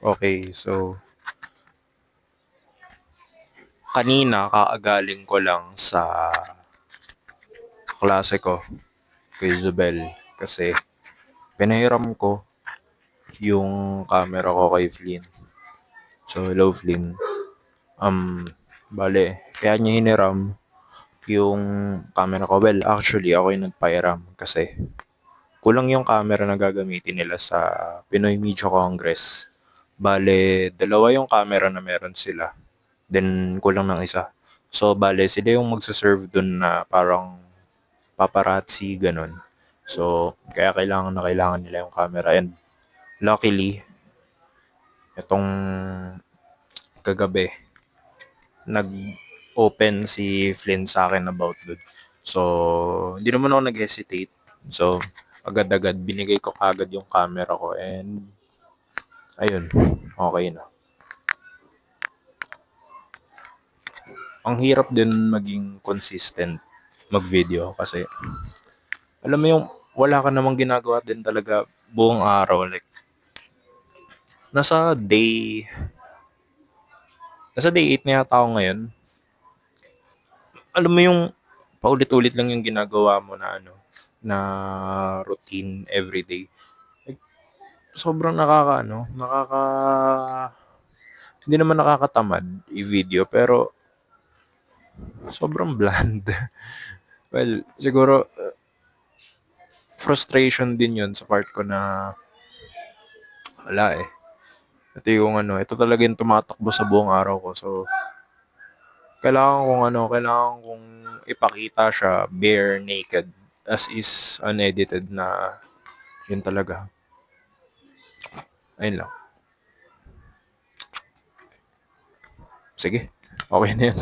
Okay, so kanina kaagaling ko lang sa klase ko kay Zubel kasi pinahiram ko yung camera ko kay Flynn. So, hello Flynn. Bale, kaya niya hiniram yung camera ko. Well, actually, ako yung nagpahiram kasi kulang yung camera na gagamitin nila sa Pinoy Media Congress. Bale, dalawa yung camera na meron sila. Then, kulang ng isa. So, bale, sila yung magsaserve dun na parang paparazzi, ganun. So, kaya kailangan nila yung camera. And luckily, itong kagabi, nag-open si Flynn sa akin about dun. So, hindi naman ako nag-hesitate. So, agad-agad binigay ko kagad yung camera ko and ayun, okay na. Ang hirap din maging consistent mag-video kasi alam mo yung wala ka namang ginagawa din talaga buong araw. Like, nasa day, nasa day 8 na yata ako ngayon. Alam mo yung paulit-ulit lang yung ginagawa mo na ano, na routine everyday. Like, sobrang hindi naman nakakatamad i-video pero sobrang bland. Well, siguro frustration din yun sa part ko na wala eh. Ito talaga yung tumatakbo sa buong araw ko. So, kailangan kong ipakita siya bare naked as is unedited na yun talaga. Ayun lang. Sige. Okay na yun.